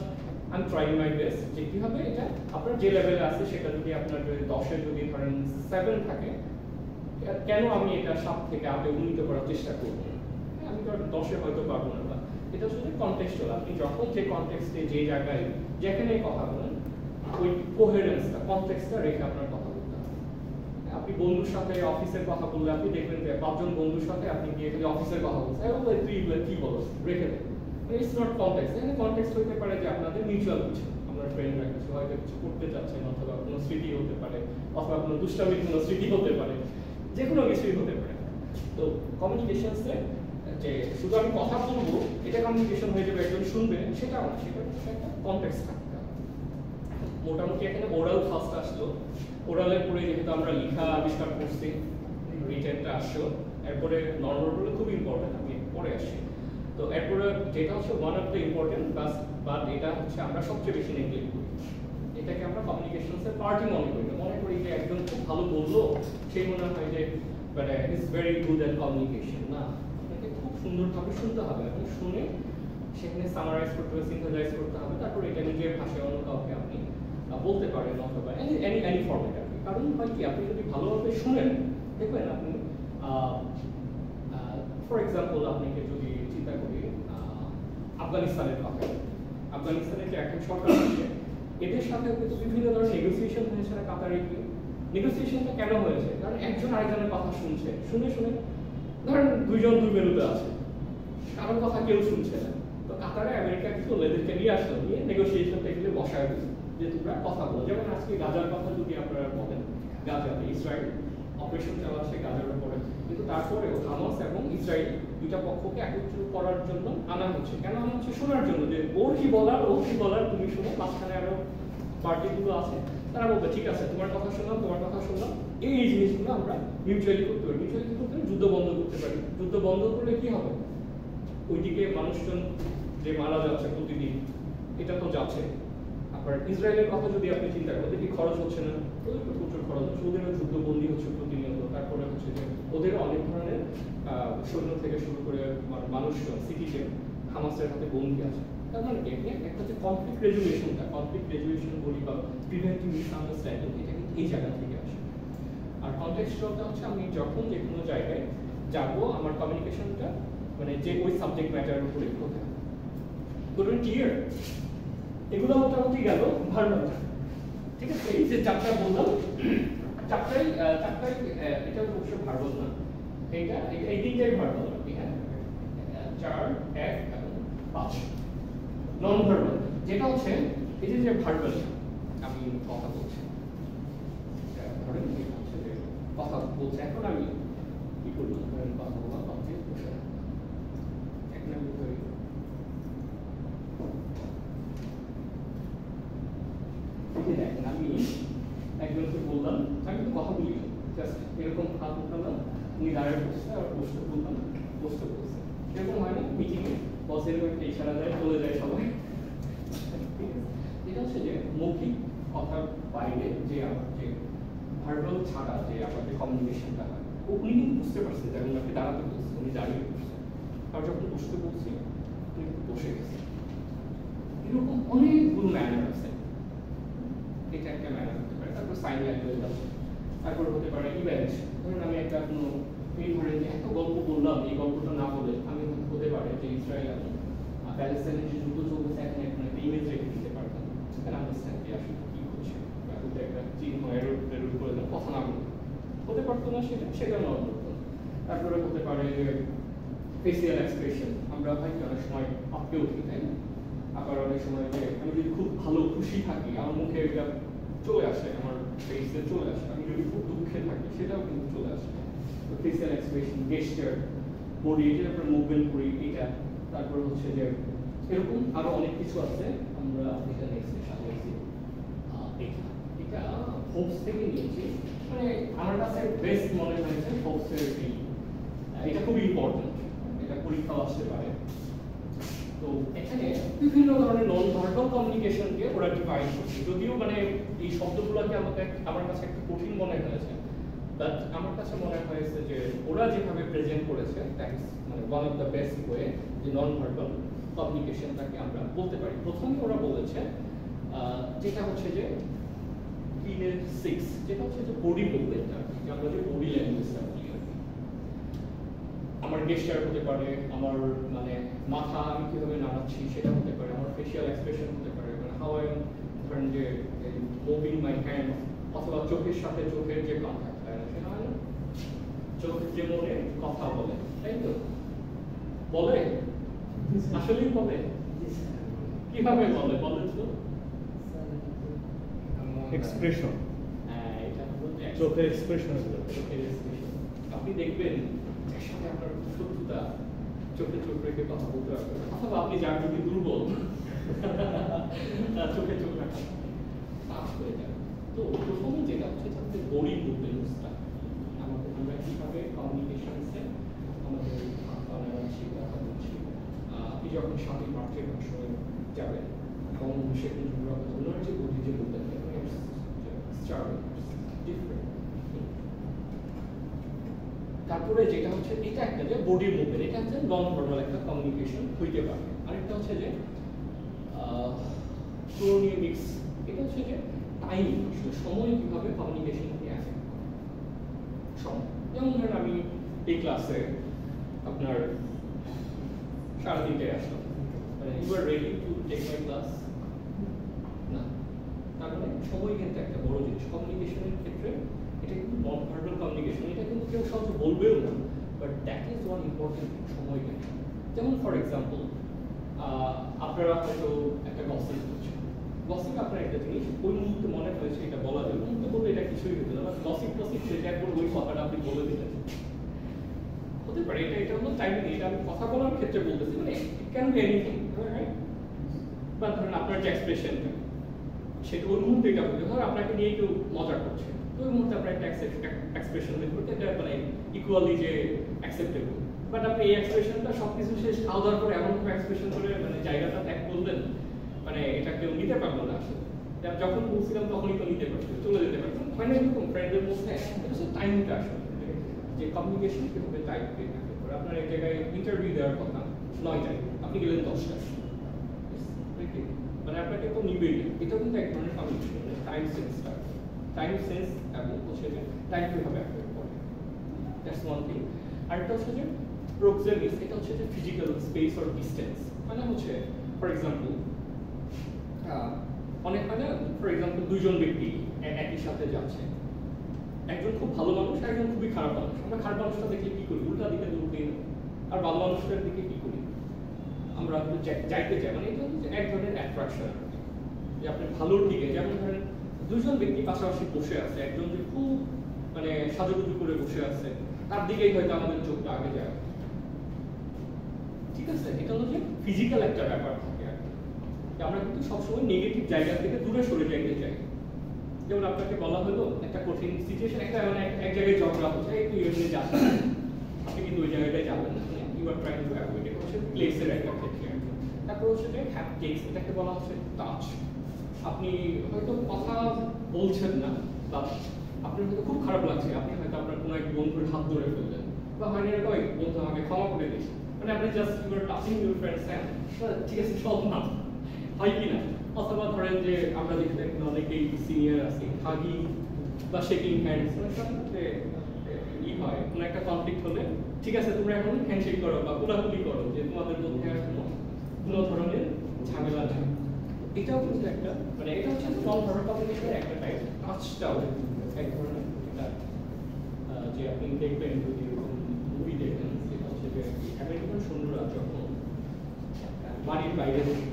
I am trying my best যে কীভাবে এটা আপনার যে লেভেলে আছে সেটা যদি আপনার যদি 10-এ যদি ধরেন 7 থাকে, কেন আমি এটা 7 থেকে 8-এ উন্নীত করার চেষ্টা করবো? আমি তো 10-এ হয়তো পারবো না। বা এটা হচ্ছে কনটেক্সচুয়াল, আপনি যখন যে কনটেক্সটে যে জায়গায় যেখানে কথা বলেন, ওই কোহেরেন্সটা কনটেক্সটটা রেখে আপনার কথা বলতে হবে। আপনি বন্ধুর সাথে অফিসের কথা বললে আপনি দেখবেন যে 5 জন বন্ধুর সাথে আপনি গিয়ে খালি অফিসের কথা বলছেন, তুই কি বলছ, রেখে দেন। It's not context. এখানে কনটেক্সট হতে পারে যে আপনাদের মিউচুয়াল কিছু, আপনার ফ্রেন্ডরা কিছু হয়তো কিছু করতে চাচ্ছেন, অথবা কোনো স্মৃতি হতে পারে, অথবা কোনো দুষ্টামির কোনো স্মৃতি হতে পারে, যে কোনো কিছুই হতে পারে। তো কমিউনিকেশনসে যে শুধু আমি কথা বলবো এটা কমিউনিকেশন হয়ে যাবে, একজন শুনবে সেটা না, সেটা একটা কনটেক্সট থাকতে হবে। মোটামুটি এখানে ওরাল ফার্স্ট আসলো, ওরালের পরে যেহেতু আমরা লেখা আবিষ্কার করছি, রিটেনটা আসলো, এরপরে নরমাল বলে খুব ইম্পর্টেন্ট, আমি পরে আসি। তো এরপরে যেটা হচ্ছে one of the important but এটা হচ্ছে আমরা সবচেয়ে বেশি নেগলেক্ট করি, এটাকে আমরা কমিউনিকেশনসের পার্টি মনে করি না। মনে করি যে একজন খুব ভালো বললো, সেই মনে হয় যে মানে is very good at communication. না, আপনাকে খুব সুন্দরভাবে শুনতে হবে এবং শুনে সেখানে সামারাইজ করতে হবে, সিনথেসাইজ করতে হবে, তারপর এটা নিজের ভাষায় অন্য কাউকে আপনি বলতে পারেন, অথবা এনি ফর্মেট আপনি। কারণ হয় কি, আপনি যদি ভালোভাবে শুনেন দেখবেন আপনি ফর এক্সাম্পল আপনাকে যদি চিন্তা করি আফগানিস্তানের কথা, আফগানিস্তানের যে এখন সরকার আছে এদের সাথে কিন্তু বিভিন্ন ধরনের নেগোসিয়েশন হয়েছে না কাতারে গিয়ে। নেগোসিয়েশনটা কেন হয়েছে? কারণ একজন আরেকজনের কথা শুনছে, শুনে ধরেন দুইজন দুই মেরুতে আছে, কারোর কথা কেউ শুনছে না। তো কাতারে আমেরিকা কি করলো, এদেরকে নিয়ে আসলো, নিয়ে নেগোসিয়েশন টেবিলে বসায় দিল যে তোমরা কথা বলো। যেমন আজকে গাজার কথা যদি আপনারা বলেন, গাজাতে ইসরায়েল অপারেশন চালাচ্ছে গাজার উপরে, কিন্তু তারপরেও হামাস এবং ইসরায়েল দুইটা পক্ষকে একত্রিত করার জন্য আনা হচ্ছে। কেন আনা হচ্ছে? শোনার জন্য, যে ওর কি বলার তুমি শুনো। মাঝখানে আরো পার্টিগুলো আছে, তারা বলবে ঠিক আছে তোমার কথা শুনলাম, এই জিনিসগুলো আমরা মিউচুয়ালি করতে পারি। মিউচুয়ালি করতে পারি, যুদ্ধ বন্ধ করতে পারি। যুদ্ধ বন্ধ করলে কি হবে? ওইদিকে মানুষজন যে মারা যাচ্ছে প্রতিদিন, এটা তো যাচ্ছে। আপনার ইসরায়েলের কথা যদি আপনি চিন্তা করেন, দেখি খরচ হচ্ছে না, ওদের তো প্রচুর খরচ হচ্ছে, ওদেরও যুদ্ধবন্দী হচ্ছে প্রতিনিয়ত। তারপরে হচ্ছে যে ওদেরও অনেক ধরনের সৈন্য থেকে শুরু করে মানুষজন সিটিজেন হামাসের হাতে বন্দী আছে। তার মানে একটা হচ্ছে কনফ্লিক্ট রেজুলেশন বলি বা প্রিভেন্টিং মিসআন্ডারস্ট্যান্ডিং, এটা কিন্তু এই জায়গা থেকে আসে। আর কনটেক্সচুয়ালটা হচ্ছে আমি যখন যে কোনো জায়গায় যাবো, আমার কমিউনিকেশনটা মানে যে ওই সাবজেক্ট ম্যাটারের উপরে হতে হবে। ধরুন ক্লিয়ার, এগুলো মোটামুটি গেল ভার্বাল। ঠিক আছে, এই যে চারটা বললাম, চারটাই এটা অবশ্য ভার্বাল না, এইটা এই তিনটাই ভার্বাল আর কি। হ্যাঁ, 4, 1 এবং 5 নন ভার্বাল। যেটা হচ্ছে এই যে ভার্বাল আমি কথা বলছি, ধরেন হচ্ছে যে কথা বলছে, এখন আমি কি করলাম, ধরেন কথা বললাম, ভাবছি বসে এখন আমি দেখেন আমি একজনকে বললাম, আমি তো কথা বলি জাস্ট এরকম হাত উঠালাম, উনি দাঁড়িয়ে বসছে, আর বসতে বললাম, বসতে বলছে, এরকম হয় না মিটিংয়ে বসের একটা ইশারা দেয়, চলে যায় সবাই। ঠিক আছে, এটা হচ্ছে যে মৌখিক কথার বাইরে যে আমার যে ভার্বাল ছাড়া যে আমার যে কমিউনিকেশনটা হয়, উনি কিন্তু বুঝতে পারছেন যে আমি আপনি দাঁড়াতে বলছি, উনি দাঁড়িয়ে বসছেন, আর যখন বসতে বলছি উনি কিন্তু বসে গেছেন। এরকম অনেকগুলো ম্যানার আছে, এটা একটা ম্যানার হতে পারে। তারপর সাইন ল্যাঙ্গুয়েজ আছে, তারপর হতে পারে ইভেন্ট। ধরুন আমি একটা কোনো এই ধরেন যে একটা গল্প বললাম, এই গল্পটা না বলে আমি হতে পারে যে ইসরায়েল এবং প্যালেস্টাইনের যে যুদ্ধ চলতেছে, এখন একটা ইমেজ রেখে দিতে পারতাম, সেখানে আন্ডারস্ট্যান্ড যে আসলে কি হচ্ছে, ওটা একটা চিহ্ন এরর করে দেন, কথা না বলে হতে পারতো না, সেটা নয় করতো। তারপরে হতে পারে যে ফেসিয়াল এক্সপ্রেশন আমরা হয় কি অনেক সময় আটকে উঠি, তাই না? আবার অনেক সময় যে আমি যদি খুব ভালো খুশি থাকি আমার মুখে এটা চলে আসে, আমার ফেসে চলে আসে। আমি যদি খুব দুঃখে থাকি সেটাও কিন্তু চলে আসে। তো ফেসিয়াল এক্সপ্রেশন, গেস্টার, বডি, এটার উপরে মুভমেন্ট করি এটা। তারপর হচ্ছে যে এরকম আরো অনেক কিছু আছে। আমরা এখানে সাজিয়েছি এটা হোপস থেকে নিয়েছি, মানে আমার কাছে বেস্ট মনে হয়েছে হোপসের এটা খুব ইম্পর্টেন্ট, এটা পরীক্ষা আসতে পারে। তো এখানে বিভিন্ন ধরনের নন ভার্বাল কমিউনিকেশনকে ওরা ডিফাইন করছে, যদিও মানে এই শব্দগুলোকে আমার কাছে একটু কঠিন মনে হয়েছে, বাট আমার কাছে মনে হয়েছে যে ওরা যেভাবে প্রেজেন্ট করেছে দ্যাটস মানে one of the best way যে নন ভার্বাল কমিউনিকেশনটাকে আমরা বলতে পারি। প্রথমে ওরা বলেছে যেটা হচ্ছে যে কিনের 6 যেটা হচ্ছে যে বডি মুভমেন্ট, আমরা যে বডি ল্যাঙ্গুয়েজটা বলি আর কি। আমার গেস্টার হতে পারে, আমার মানে মাথা আমি কিভাবে নাড়াচ্ছি সেটা হতে পারে, আমার ফেশিয়াল এক্সপ্রেশন হতে পারে, মানে হাউ আই ধরেন যে মুভিং মাই হ্যান্ড, অথবা চোখের সাথে চোখের যে কন্ট্যাক্ট সেটা হয় না, চোখের যে মনে কথা বলে, তাই তো বলে, আসলেই বলে, কিভাবে বলে বলেন তো? এক্সপ্রেশন, এটা হলো চোখের এক্সপ্রেশন। আপনি দেখবেন একসাথে আপনার শত্রুতা চোখে চোখ রেখে কথা বলতে পারবেন, অথবা আপনি যার যদি দুর্বল চোখে চোখ রাখা পাস হয়ে যাবে। তো প্রথমে যেটা হচ্ছে যাতে বডি মুভমেন্টসটা আমাদের আমরা কিভাবে কমিউনিকেশনসে আমাদের বানাচ্ছি কথা বলছি। আপনি যখন সাথে মার্কেট আসলে যাবেন তখন সেখানে ওনার যে বডি যে মুভমেন্ট তারপরে যেটা হচ্ছে এটা একটা যে বডি মুভমেন্ট, এটা হচ্ছে নন ভার্বাল একটা কমিউনিকেশন হইতে পারে। আরেকটা হচ্ছে যে ক্রোনিমিক্স, এটা হচ্ছে যে টাইম, আসলে সময় কিভাবে কমিউনিকেশনকে এফেক্ট করে সময়। যেমন ধরেন আমি এই ক্লাসে আপনার 3:30টায় আসলাম, মানে you are ready to take my class না, তার মানে সময় কিন্তু একটা বড় জিনিস কমিউনিকেশনের ক্ষেত্রে। এটা কিন্তু নন ভার্বাল কমিউনিকেশন, এটা কিন্তু কেউ সহজে বলবেও না, but that is one important সময় কিন্তু। যেমন ফর এক্সাম্পল আপনারা হয়তো একটা গসিপ করছেন, গসিপ আপনার একটা জিনিস ওই মুহূর্তে মনে হয়েছে এটা বলা যাবে, মুহূর্তে বললে এটা কিছুই হতো না, গসিপ টসিপ সেটা একবার ওই কথাটা আপনি বলে দিলেন, হতে পারে এটা হলো টাইমিং। এটা আমি কথা বলার ক্ষেত্রে বলতেছি, মানে it can be anything, right? বা ধরেন আপনার যে এক্সপ্রেশনটা সেটা ওই মুহূর্তে এটা হতে ধর আপনাকে নিয়ে কেউ মজা করছে, তো ওই মুহূর্তে আপনার একটা এক্সপ্রেশন বের করতে, এটা মানে ইকুয়ালি যে অ্যাকসেপ্টেবল। বাট আপনি এই এক্সপ্রেশনটা সবকিছু শেষ খাওয়া দাওয়ার পরে এমন ভাবে এক্সপ্রেশন করে মানে জায়গাটা ত্যাগ করলেন, মানে এটা কেউ নিতে পারলো না আসলে। যখন বলছিলাম তখনই তো নিতে পারতো, চলে যেতে পারতো, হয় না এরকম ফ্রেন্ডের মধ্যে? এটা হচ্ছে টাইমটা আসলে, যে কমিউনিকেশন কিভাবে টাইম দিয়ে থাকে। আপনার এক জায়গায় ইন্টারভিউ দেওয়ার কথা 9টায়, আপনি গেলেন 10টায়, মানে আপনাকে তো নিবেই না। এটাও কিন্তু এক ধরনের কমিউনিকেশন, টাইম সেন্সটা, টাইম সেন্স এবং হচ্ছে যে টাইম কিভাবে অ্যাফেক্ট করে, দ্যাটস ওয়ান থিং। আরেকটা হচ্ছে যে প্রক্সেমিক্স, এটা হচ্ছে যে ফিজিক্যাল স্পেস অর ডিস্টেন্স, মানে হচ্ছে ফর এক্সাম্পল অনেক হয় না, ফর এক্সাম্পল দুইজন ব্যক্তি একই সাথে যাচ্ছে, একজন খুব ভালো মানুষ, একজন খুবই খারাপ মানুষ। আমরা খারাপ মানুষটা দেখলে কি করি? উল্টা দিকে দৌড় দিই, আর ভালো মানুষটার দিকে কি করি? আমরা যাইতে চাই, মানে এটা হচ্ছে এক ধরনের অ্যাট্রাকশন, যে আপনি ভালোর দিকে। যেমন ধরেন দুজন ব্যক্তি পাশাপাশি বসে আছে, একজন যে খুব মানে সাজুগুজু করে বসে আছে, তার দিকেই হয়তো আমাদের চোখটা আগে যায়, ঠিক আছে? এটা হলো যে ফিজিক্যাল একটা ব্যাপার থাকে আর কি, আমরা কিন্তু সবসময় নেগেটিভ জায়গা থেকে দূরে সরে যাইতে চাই। যেমন আপনাকে বলা হলো একটা কঠিন সিচুয়েশন, একটা মানে এক জায়গায় ঝগড়া হচ্ছে, একটু এমনি যাচ্ছেন, আপনি কিন্তু ওই জায়গাটায় যাবেন না, you are trying to avoid. এটা হচ্ছে প্লেসের একটা ক্ষেত্রে। তারপর হচ্ছে যে হ্যাপটিক্স, এটাকে বলা হচ্ছে টাচ। আপনি হয়তো কথা বলছেন না, বা আপনার হয়তো খুব খারাপ লাগছে, আপনি হয়তো আপনার কোনো এক বন্ধুর হাত ধরে ফেললেন, বা হয় না এরকম বন্ধু আমাকে ক্ষমা করে দিস, মানে আপনি just you are touching your friends hand, ঠিক আছে সব না, হয় কি না? অথবা ধরেন যে আমরা দেখতে অনেকেই সিনিয়র আছি, হাগি বা শেকিং হ্যান্ডস, মানে ই হয় কোনো একটা কনফ্লিক্ট হলে, ঠিক আছে তোমরা এখন হ্যান্ডশেক করো বা কোলাকুলি করো, যে তোমাদের মধ্যে আর কোনো ধরনের ঝামেলা নেই। এটাও কিন্তু একটা মানে এটা হচ্ছে নন ভার্বাল কমিউনিকেশনের একটা টাইপ। টাচটাও এক ধরনের এটা যে আপনি দেখবেন যদি মুভি দেখেন, সেটা হচ্ছে যে যে আমেরিকান সৈন্যরা যখন বাড়ির বাইরে থেকে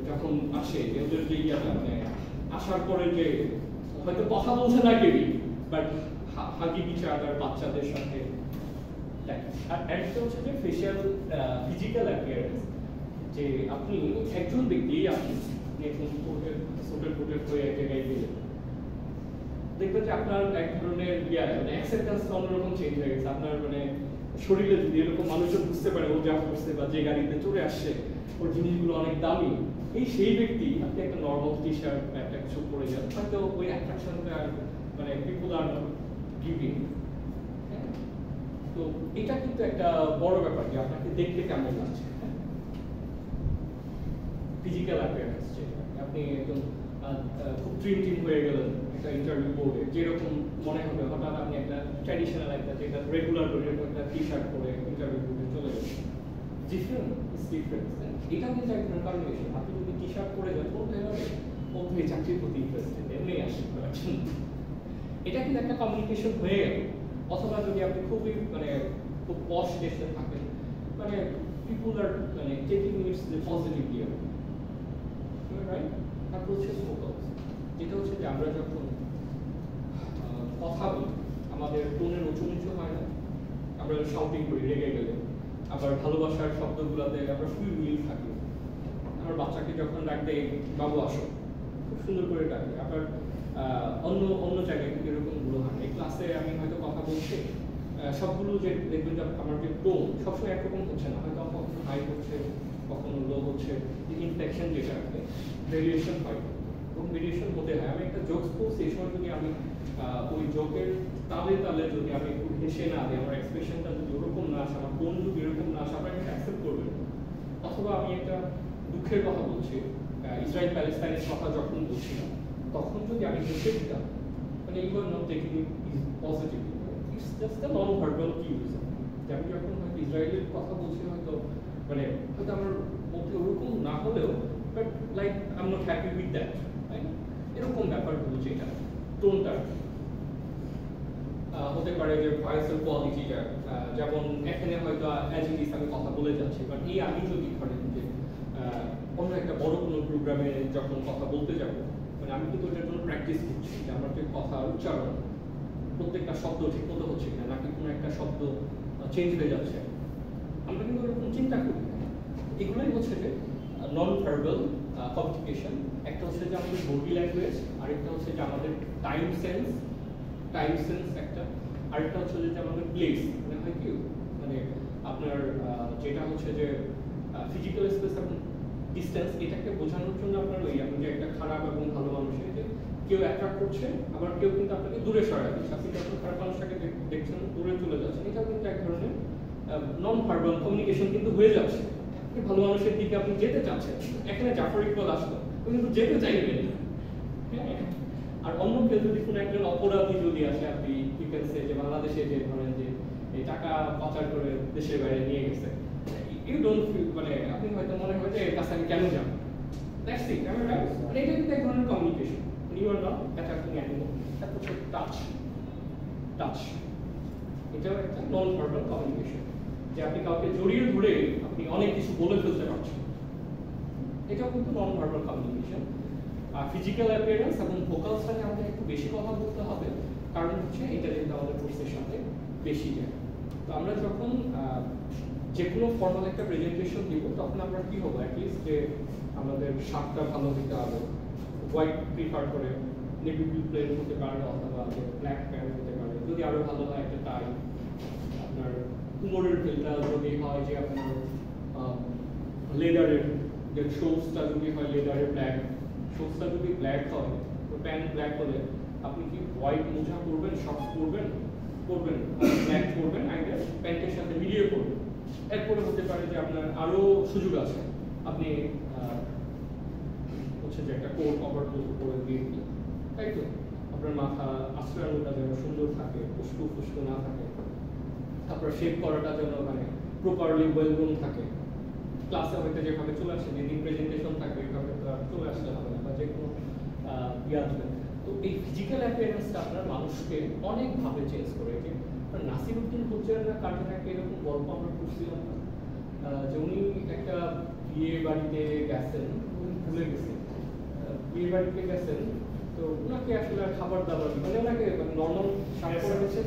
যখন আসে যে ওদের যে ইয়াটা মানে আসার পরে যে হয়তো কথা বলছে না কেউই বাট হাগি বিচার আর বাচ্চাদের সাথে আর একটা হচ্ছে যে ফেশিয়াল ফিজিক্যাল অ্যাপিয়ারেন্স যে আপনি একজন ব্যক্তি আপনি এখন কোটের হয়ে এক জায়গায় গেলেন দেখবেন যে আপনার এক ধরনের মানে অ্যাকসেপ্টেন্সটা অন্যরকম চেঞ্জ হয়ে গেছে আপনার মানে শরীরে যদি এরকম মানুষজন বুঝতে পারে ও যা করছে বা যে গাড়িতে চড়ে আসছে ওর জিনিসগুলো অনেক দামি সেই ব্যক্তি আপনি একটা নর্মাল টি শার্ট একটা কিছু পরে যান হয়তো ওই অ্যাট্রাকশনটা মানে পিপল আর গিভিং। তো এটা কিন্তু একটা বড় ব্যাপার যে আপনাকে দেখতে কেমন লাগছে ফিজিক্যাল অ্যাপিয়ারেন্স যেটা আপনি একদম খুব ট্রিম হয়ে গেলেন একটা ইন্টারভিউ বোর্ডে যেরকম মনে হবে হঠাৎ আপনি একটা ট্র্যাডিশনাল একটা যেটা রেগুলার করে একটা টি শার্ট পরে ইন্টারভিউ বোর্ডে চলে গেলেন ডিফারেন্ট ইজ ডিফারেন্ট এটা কিন্তু এক ধরনের কমিউনিকেশন আপনি যদি টি শার্ট পরে যান বলতে হবে ও ভাই চাকরির প্রতি ইন্টারেস্টেড এমনি আসে এটা কিন্তু একটা কমিউনিকেশন হয়ে গেল। অথবা যদি আপনি খুবই মানে খুব পশ দেশে থাকেন মানে পিপল আর মানে taking it's the positively right. তারপর হচ্ছে ফোকাস যেটা হচ্ছে যে আমরা যখন কথা বলি আমাদের টোনের উঁচু নিচু হয় না আমরা শাউটিং করি রেগে গেলে আবার ভালোবাসার শব্দগুলোতে আমরা ফুল মিল থাকি আমার বাচ্চাকে যখন ডাকতে বাবু আসো খুব সুন্দর করে ডাকি আবার অন্য জায়গায় কিন্তু এরকমগুলো হয় এই ক্লাসে আমি হয়তো কথা বলছি সবগুলো যে দেখবেন যে আমার যে টোন সবসময় একরকম হচ্ছে না হয়তো কখনো হাই হচ্ছে কখনো লো হচ্ছে ইনফ্লেকশন যেটা আছে ভেরিয়েশন হয় এবং ভেরিয়েশন হতে হয় আমি একটা জোকস বলছি এই সময় যদি আমি ওই জোকের তালে তালে যদি আমি একটু হেসে না দিই আমার এক্সপ্রেশনটা যদি ওরকম না আসে আমার টোন যদি এরকম না আসে আপনারা অ্যাকসেপ্ট করবেন। অথবা আমি একটা দুঃখের কথা বলছি ইসরায়েল প্যালেস্তাইনের কথা যখন বলছিলাম তখন যদি আমি হেসে দিতাম মানে you are not taking it positive it's just the non verbal cues যে আমি যখন হয়তো ইসরায়েলের কথা বলছি হয়তো মানে হয়তো আমার মধ্যে ওরকম না হলেও but like I am not happy with that right এরকম ব্যাপারগুলো যেটা টোনটা হতে পারে যে ভয়েসের কোয়ালিটিটা যেমন এখানে হয়তো অ্যাজ ইট ইজ আমি কথা বলে যাচ্ছি বাট এই আমি যদি ধরেন যে অন্য একটা বড় কোনো প্রোগ্রামে যখন কথা বলতে যাবো মানে আমি কিন্তু ওটার জন্য প্র্যাকটিস করছি যে আমার যে কথা উচ্চারণ প্রত্যেকটা শব্দ ঠিক মতো হচ্ছে কিনা নাকি কোনো একটা শব্দ চেঞ্জ হয়ে যাচ্ছে আমরা কিন্তু ওরকম চিন্তা করি এগুলোই হচ্ছে যে নন ভার্বাল কমিউনিকেশন। একটা হচ্ছে যে আমাদের বডি ল্যাঙ্গুয়েজ আরেকটা হচ্ছে যে আমাদের টাইম সেন্স একটা আরেকটা হচ্ছে যে আমাদের প্লেস মানে হয় কি মানে আপনার যেটা হচ্ছে যে ফিজিক্যাল স্পেস এবং ডিসটেন্স এটাকে বোঝানোর জন্য আপনার ওই আপনি যে একটা খারাপ এবং ভালো মানুষের যে কেউ অ্যাট্রাক্ট করছে আবার কেউ কিন্তু আপনাকে দূরে সরায় দিচ্ছে আপনি যখন খারাপ মানুষটাকে দেখছেন দূরে চলে যাচ্ছেন এটাও কিন্তু এক ধরনের নন ভার্বাল কমিউনিকেশন কিন্তু হয়ে যাচ্ছে ভালো মানুষের দিকে আপনি যেতে চাচ্ছেন এখানে জাফর ইকবাল আসলো কিন্তু যেতে চাইবেন হ্যাঁ আর অন্য কেউ যদি কোনো একজন অপরাধী যদি আসে আপনি ইউ ক্যান সে যে বাংলাদেশে যে ধরেন যে এই টাকা পাচার করে দেশের বাইরে নিয়ে গেছে ইউ ডোন্ট ফিল মানে আপনি হয়তো মনে হয় যে এর কাছে আমি কেন যাব that's it I am right মানে এটা কিন্তু এক ধরনের communication you are not attacking animal তারপর হচ্ছে টাচ এটাও একটা নন ভার্বাল কমিউনিকেশন যে আপনি কাউকে জড়িয়ে ধরে আপনি অনেক কিছু বলে ফেলতে পারছেন এটাও কিন্তু নন ভার্বাল কমিউনিকেশন। আর ফিজিক্যাল অ্যাপিয়ারেন্স এবং ভোকালসটাকে আমাদের একটু বেশি কথা বলতে হবে কারণ হচ্ছে এটা কিন্তু আমাদের কোর্সের সাথে বেশি যায়। তো আমরা যখন যে কোনো ফর্মাল একটা প্রেজেন্টেশন দিব তখন আমরা কি হবো অ্যাটলিস্ট যে আমাদের শার্টটা ভালো দিতে হবে হোয়াইট প্রিফার করে নেভি ব্লু প্লেন হতে পারে অথবা ব্ল্যাক প্যান্ট হতে পারে যদি আরো ভালো হয় একটা টাই আপনার কুমোরের ফিলটা যদি হয় যে আপনার লেদারের যে শোসটা যদি হয় লেদারের ব্ল্যাক শোসটা যদি ব্ল্যাক হয় তো প্যান্ট ব্ল্যাক হলে আপনি কি হোয়াইট মোজা পরবেন শর্টস পরবেন ব্ল্যাক পরবেন আই গেস প্যান্টের সাথে মিলিয়ে পরবেন। এরপরে হতে পারে যে আপনার আরো সুযোগ আছে আপনি হচ্ছে যে একটা কোট কভার করে দিয়ে দিলেন তাই তো আপনার মাথা আশ্রয়টা যেন সুন্দর থাকে ফুসকু না থাকে তারপর শেপ করাটা যেন মানে প্রপারলি ওয়েল গ্রোন থাকে ক্লাসে হয়তো যেভাবে চলে আসে যেদিন প্রেজেন্টেশন থাকবে এইভাবে চলে আসলে হবে না বা যে কোনো আসবে। তো এই ফিজিক্যাল অ্যাপিয়ারেন্সটা আপনার মানুষকে অনেকভাবে চেঞ্জ করে যে নাসিরউদ্দিন হুজ্জাররা কাটে থাকে এরকম গল্প আমরা পড়ছিলাম না, যে উনি একটা বিয়ে বাড়িতে গেছেন, উনি ভুলে গেছেন বিয়ে বাড়িতে গেছেন, তো ওনাকে আসলে খাবার দাবার মানে ওনাকে নর্মাল সামনে করে গেছে।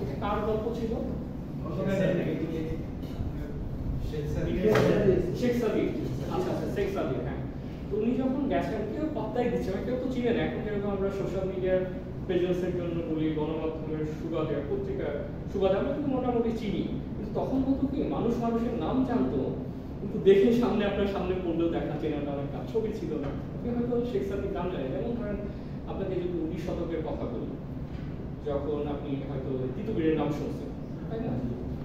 এটা কার গল্প ছিল? শেখ সাদি। আচ্ছা আচ্ছা, শেখ সাদি, হ্যাঁ। তো উনি যখন গেছেন কেউ পাত্তাই দিচ্ছে না, কেউ তো চিনে না। এখন যেরকম আমরা সোশ্যাল মিডিয়ার প্রেজেন্সের জন্য বলি, গণমাধ্যমের সুবাদে, পত্রিকা সুবাদে আমরা কিন্তু মোটামুটি চিনি, কিন্তু তখন হতো কি মানুষ মানুষের নাম জানতো, কিন্তু দেখে সামনে আপনার সামনে পড়লেও দেখা চেনাটা অনেক কাজ, ছবি ছিল না। আপনি হয়তো শেখ সাদির নাম জানেন, যেমন ধরেন আপনাকে যদি 19 শতকের কথা বলি, যখন আপনি হয়তো তিতুমিরের নাম শুনছেন, তাই না?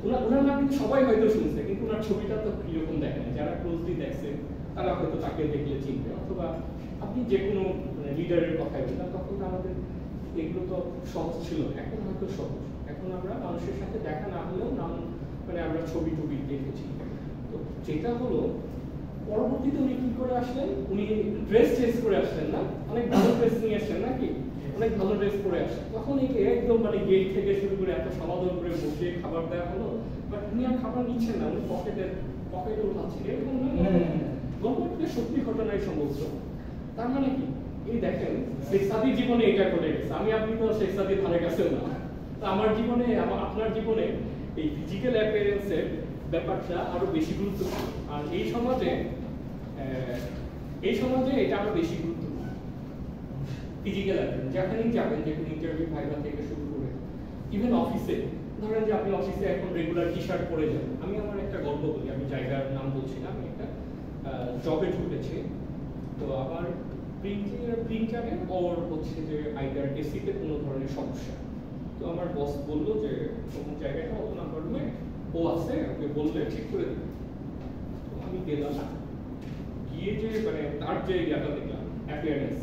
ওনার নাম কিন্তু সবাই হয়তো শুনছে, কিন্তু ওনার ছবিটা তো কিরকম দেখে না। যারা ক্লোজলি দেখছে তারা হয়তো তাকে দেখলে চিনবে। অথবা আপনি যে কোনো লিডারের কথাই বলেন, তখন আমাদের এগুলো তো সহজ ছিল, এখন হয়তো সহজ। এখন আমরা মানুষের সাথে দেখা না হলেও নাম মানে আমরা ছবি টবি দেখেছি। তো যেটা হলো পরবর্তীতে উনি কি করে আসলেন, উনি ড্রেস চেঞ্জ করে আসলেন না, অনেক ভালো ড্রেস নিয়ে আসলেন নাকি, অনেক ভালো ড্রেস পরে আসলেন। তখন একে একদম মানে গেট থেকে শুরু করে এত সমাদর করে বসে খাবার দেওয়া হলো, বাট উনি আর খাবার নিচ্ছেন না, উনি পকেটে উঠাচ্ছেন, এরকম না। গল্পটা সত্যি ঘটনায় সম্ভব। তার মানে কি, এই দেখেন শেখ সাদির জীবনে এটা ঘটে গেছে, আমি আপনি তো শেখ সাদির ধারে কাছেও না। তো আমার জীবনে আপনার জীবনে এই ফিজিক্যাল অ্যাপিয়ারেন্সের ব্যাপারটা আরো বেশি গুরুত্বপূর্ণ। আর এই সমাজে এটা আরো বেশি গুরুত্বপূর্ণ। ফিজিক্যাল অ্যাপিয়ারেন্স যেখানেই যাবেন, যে কোনো ইন্টারভিউ ভাইভা থেকে শুরু করে ইভেন অফিসে, ধরেন যে আপনি অফিসে এখন রেগুলার টি শার্ট পরে যান। আমি আমার একটা গল্প বলি, আমি জায়গার নাম বলছি না, আমি একটা জবে ঢুকেছি। তো আমার প্রিন্টারে ওর হচ্ছে যে আইদার এসিতে কোনো ধরনের সমস্যা। তো আমার বস বললো যে কোন জায়গাটা অত নাম্বার রুমে ও আছে, ওকে বললে ঠিক করে দিবে। তো আমি গেলাম, গিয়ে যে মানে তার যে ইয়াটা দেখলাম অ্যাপিয়ারেন্স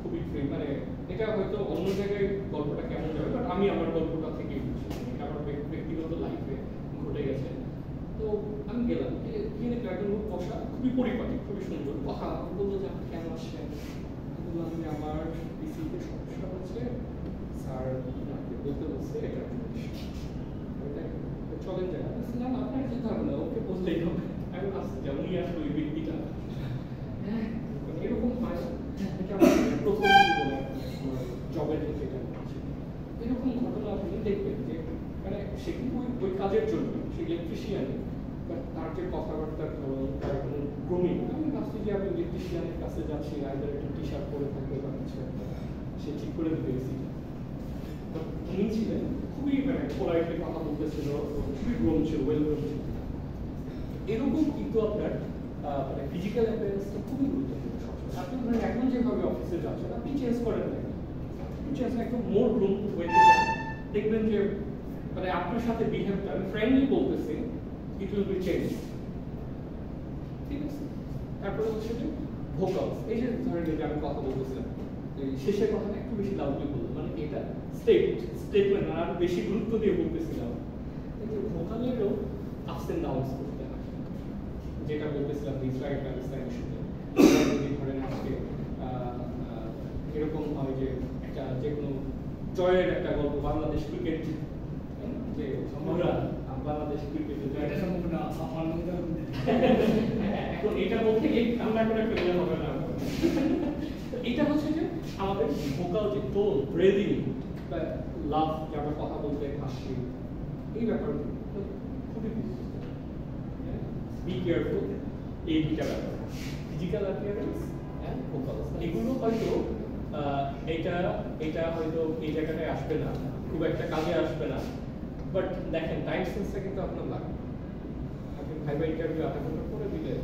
খুবই ফ্রি, মানে এটা হয়তো অন্য জায়গায় গল্পটা কেমন যাবে, বাট আমি আমার গল্পটা থেকে বুঝছি, এটা আমার ব্যক্তিগত লাইফে ঘটে গেছে। তো আমি গেলাম, গিয়ে দেখলাম একজন লোক বসা, খুবই পরিপাটি, খুবই সুন্দর কথা বললো যে আপনি কেন আসছেন। বললাম যে আমার পিসিতে সমস্যা হচ্ছে স্যার, আপনাকে বলতে বলছে এটা চলেন জায়গা না, আপনার যেতে হবে না, ওকে বললেই হবে। আমি ভাবছি যেমনই আসলো ওই ব্যক্তিটা, হ্যাঁ এরকম হয়। এটা আমার প্রথম জীবনে জবের ক্ষেত্রে এটা হচ্ছে, এরকম ঘটনা আপনি দেখবেন যে মানে সে কিন্তু ওই কাজের জন্য, সে ইলেকট্রিশিয়ান, বাট তার যে কথাবার্তার ধরন, তার কোনো গ্রুমিং, আমি ভাবছি যে আমি ইলেকট্রিশিয়ানের কাছে যাচ্ছি, আইদার একটা টি শার্ট পরে থাকবে বা কিছু একটা, সে ঠিক করে দিয়েছি। উনি ছিলেন খুবই মানে পোলাইটলি কথা বলতেছিল, খুবই গ্রোম ছিল, ওয়েল গ্রোম ছিল। এরকম কিন্তু আপনার মানে ফিজিক্যাল অ্যাপিয়ারেন্সটা খুবই গুরুত্বপূর্ণ। আপনি ধরেন এখন যেভাবে অফিসে যাচ্ছেন, আপনি চেঞ্জ করেন না, আপনি চেঞ্জ একটু মোর গ্রুম ওয়েতে যান, দেখবেন যে মানে আপনার সাথে বিহেভটা, আমি ফ্রেন্ডলি বলতেছি, ইট উইল বি চেঞ্জ। ঠিক আছে? তারপরে হচ্ছে যে ভোকালস, এই যে ধরেন যে আমি কথা বলতেছিলাম, এই শেষের কথাটা একটু বেশি লাউডলি বলবো, মানে এটা স্টেটমেন্ট আর বেশি গুরুত্ব দিয়ে বলতেছিলাম। এই যে ভোকালেরও আপস এন্ড ডাউনস করতে হয়, যেটা বলতেছিলাম ইসরায়েল প্যালেস্টাইন ইস্যুতে। যদি ধরেন আজকে এরকম হয় যে একটা যে কোনো জয়ের একটা গল্প, বাংলাদেশ ক্রিকেট, যে আমরা বাংলাদেশ ক্রিকেটে জয় সম্পূর্ণ এখন এটা বলতে গিয়ে আমরা করে ফেললে হবে না। এটা হচ্ছে যে আমাদের ভোকাল যে টোন, ব্রেদিং, বা লাভ, যে আমরা কথা বলতে হাসি, এই ব্যাপারগুলো খুবই বি কেয়ারফুল। এই দুইটা ব্যাপার, ফিজিক্যাল অ্যাপিয়ারেন্স এন্ড ভোকালস, এগুলো হয়তো এটা হয়তো এই জায়গাটায় আসবে না, খুব একটা কাজে আসবে না, বাট দেখেন টাইম সেন্সটা কিন্তু আপনার লাগবে। আপনি ভাইবা ইন্টারভিউ আধা ঘন্টা করে দিলে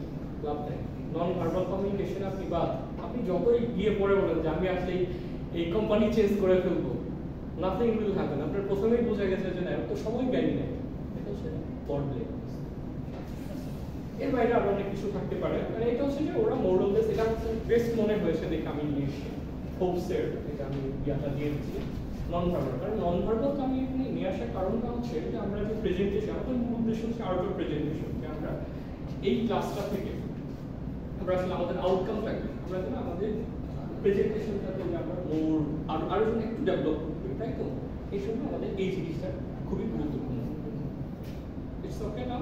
লাভ নেই। নন ভার্বাল কমিউনিকেশন আপনি যতই গিয়ে পড়ে বলেন যে আমি আসলে এই কোম্পানি চেঞ্জ করে ফেলবো, নাথিং উইল হ্যাপেন। আপনার প্রথমেই বোঝা গেছে যে না, তো সময় জ্ঞানী নেই, এটা হচ্ছে পড়লে। এর বাইরে আরো অনেক কিছু থাকতে পারে, মানে এটা হচ্ছে যে ওরা মোরাললেস, এটা হচ্ছে বেস্ট মনে হয়েছে দেখে আমি নিয়ে এসেছি হোপসের, এটা আমি ইয়াটা দিয়ে দিচ্ছি নন ভার্বাল। কারণ নন ভার্বালকে আমি এখানে নিয়ে আসার কারণটা হচ্ছে যে আমরা যে প্রেজেন্টেশন, আমাদের মূল উদ্দেশ্য হচ্ছে আউট অফ প্রেজেন্টেশন, যে আমরা এই ক্লাসটা থেকে আমরা আসলে আমাদের আউটকাম থাকবে, আমরা যেন আমাদের প্রেজেন্টেশনটাতে আমরা মোর আরো একটু ডেভেলপ করি, তাই তো? এই জন্য আমাদের এই জিনিসটা খুব খুবই গুরুত্বপূর্ণ। ইটস ওকে না?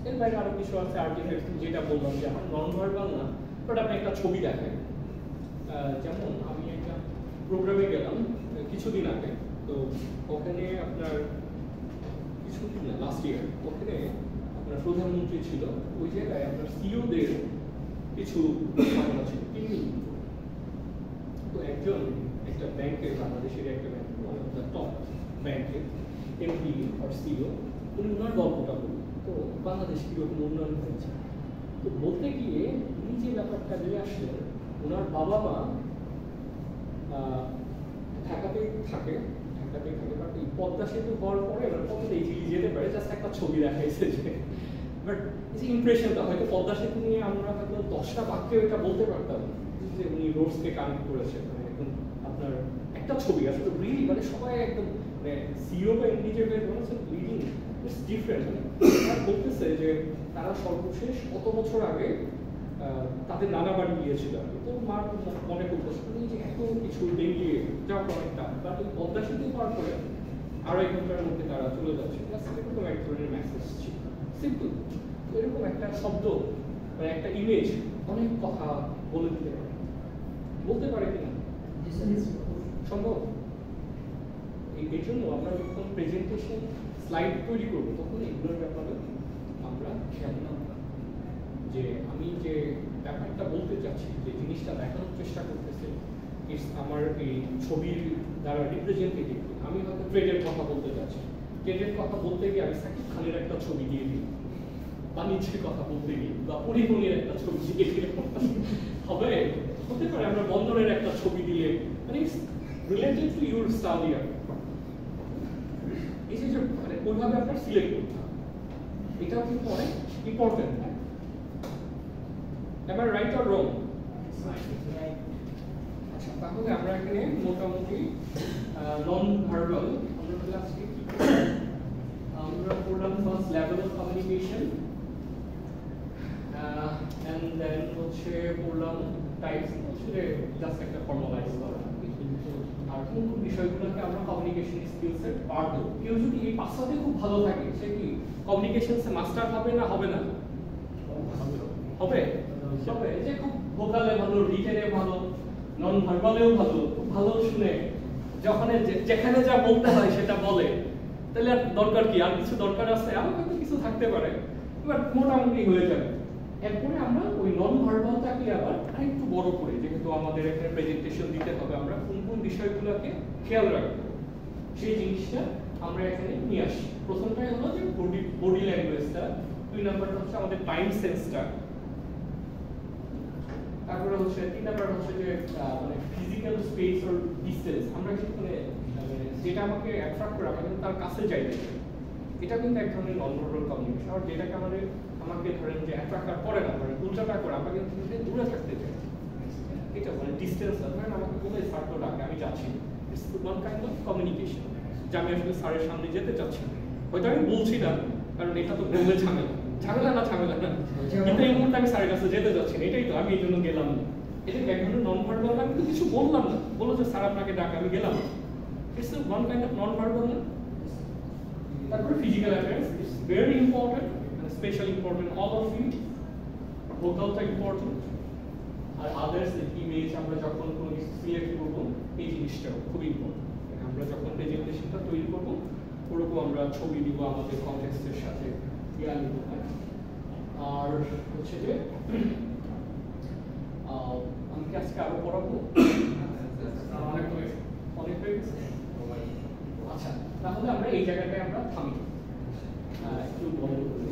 এর বাইরে আরো কিছু আছে আর্টিফ্যাক্ট, যেটা বললাম যে আমার নন ভার্বাল না, বাট আপনি একটা ছবি দেখায়। যেমন আমি একটা প্রোগ্রামে গেলাম কিছুদিন আগে, তো ওখানে আপনার কিছুদিন না, লাস্ট ইয়ার, ওখানে আপনার প্রধানমন্ত্রী ছিল, ওই জায়গায় আপনার সিইওদের কিছু ঘটনা ছিল 3 দিন। তো একজন একটা ব্যাংকের, বাংলাদেশের একটা bank, one of the top ব্যাংকের এমডি আর সিইও, উনি ওনার গল্পটা বললেন। তো বাংলাদেশ কীরকম উন্নয়ন হয়েছে, তো বলতে গিয়ে উনি যে ব্যাপারটা নিয়ে আসলেন, ওনার বাবা মা ঢাকাতে থাকে বাট এই পদ্মা সেতু হওয়ার পরে এবার পদ্মাতে ইজিলি যেতে পারে, জাস্ট একটা ছবি দেখাইছে যে, বাট এই ইমপ্রেশনটা হয়তো পদ্মা সেতু নিয়ে আমরা হয়তো 10টা বাক্যে এটা বলতে পারতাম যে উনি রোডসকে কানেক্ট করেছে, মানে একদম আপনার একটা ছবি আসলে রিয়েলি, মানে সবাই একদম মানে সিইও বা এমডি যে বের করেছে লিডিং ইটস ডিফারেন্ট। তারা বলতেছে যে তারা সর্বশেষ কত বছর আগে তাদের নানা বাড়ি গিয়েছিল, তো মার মনে করতেছে যে এত কিছু ডেঙ্গিয়ে যাওয়া অনেকটা, বাট ওই পদ্মা সেতু পাওয়ার পরে 2.5 ঘন্টার মধ্যে তারা চলে যাচ্ছে। এরকম এক ধরনের মেসেজ ছিল, সিম্পল। এরকম একটা শব্দ মানে একটা ইমেজ অনেক কথা বলে দিতে পারে, বলতে পারে কিনা সম্ভব। এই জন্য আমরা যখন প্রেজেন্টেশন স্লাইড তৈরি করবো তখন এগুলোর ব্যাপারে আমরা খেয়াল রাখবো যে আমি যে ব্যাপারটা বলতে চাচ্ছি, যে জিনিসটা দেখানোর চেষ্টা করতেছি, আমার এই ছবির দ্বারা রিপ্রেজেন্টেটিভ। আমি হয়তো ট্রেডের কথা বলতে চাচ্ছি, ট্রেডের কথা বলতে গিয়ে আমি সাকিব খানের একটা ছবি দিয়ে দিই, বাণিজ্যের কথা বলতে গিয়ে বা পরিবহনের একটা ছবি দিয়ে দিলে হবে, হতে পারে আমরা বন্দরের একটা ছবি দিয়ে, মানে রিলেটেড টু ইউর স্টাডি। এই যে মানে ওইভাবে আপনার সিলেক্ট করতে হবে, এটাও কিন্তু অনেক important. Am I right or wrong? আচ্ছা, তাহলে আমরা এখানে মোটামুটি নন ভার্বাল আমরা ক্লাসে কি আমরা পড়লাম first level of communication, and then হচ্ছে পড়লাম টাইপস, হচ্ছে জাস্ট একটা ফর্মালাইজ করা, আর কোন কোন বিষয়গুলোকে আমরা কমিউনিকেশন স্কিলসের পারবো। কেউ যদি এই পাঁচটাতে খুব ভালো থাকে, সে কি কমিউনিকেশনসে মাস্টার হবে না হবে না? হবে। তবে যে খুব ভোকালে ভালো, রিটেনে ভালো, নন ভার্বালেও ভালো, খুব ভালো শুনে, যখন যেখানে যা বলতে হয় সেটা বলে, তাহলে আর দরকার কি? আর কিছু দরকার আছে? আমার হয়তো কিছু থাকতে পারে, এবার মোটামুটি হয়ে যাবে। এরপরে আমরা ওই নন ভার্বালটাকে আবার আরেকটু বড় করে, যেহেতু আমাদের এখানে প্রেজেন্টেশন দিতে হবে, আমরা কোন কোন বিষয়গুলোকে খেয়াল রাখবো সেই জিনিসটা আমরা এখানে নিয়ে আসি। প্রথমটাই হলো যে বডি ল্যাঙ্গুয়েজটা, 2 নাম্বারটা হচ্ছে আমাদের টাইম সেন্সটা, তারপরে হচ্ছে 3 নাম্বার হচ্ছে যে মানে ফিজিক্যাল স্পেস অর ডিসটেন্স। আমরা কিন্তু মানে যেটা আমাকে অ্যাট্রাক্ট করে, আমরা কিন্তু তার কাছে যাইতে চাই, এটা কিন্তু এক ধরনের নন ভার্বাল কমিউনিকেশন। আর যেটাকে আমাকে ধরেন যে অ্যাট্রাক্ট করে না, মানে উল্টাটা করে, আমরা কিন্তু দূরে থাকতে চাই, এটা মানে ডিসটেন্স। ধরেন আমাকে বলে স্যার তো ডাকে, আমি যাচ্ছি, it's one kind of communication, যে আমি আসলে স্যারের সামনে যেতে চাচ্ছি, হয়তো আমি বলছি না, কারণ এটা তো বললে ঝামেলা না, কিন্তু এই মুহূর্তে আমি স্যারের কাছে যেতে যাচ্ছি না, এটাই তো আমি এই জন্য গেলাম না। এটা এক ধরনের নন ভার্বাল, আমি কিন্তু কিছু বললাম না, বলো যে স্যার আপনাকে ডাকে, আমি গেলাম না, it's one kind of non verbal না। তারপরে physical appearance it's very important, specially important all of you, ভোকালটা ইম্পর্টেন্ট, আর আদার্স ইমেজ আমরা যখন কোনো কিছু সিলেক্ট করবো, এই জিনিসটাও খুব ইম্পর্টেন্ট। আমরা যখন প্রেজেন্টেশনটা তৈরি করবো, ওরকম আমরা ছবি দিব আমাদের কনটেক্সটের সাথে, দিব। আর হচ্ছে যে আমি কি আজকে আরো পড়াবো? অনেক হয়ে গেছে। আচ্ছা, তাহলে আমরা এই জায়গাটায় আমরা থামি, একটু বন্ধ করি।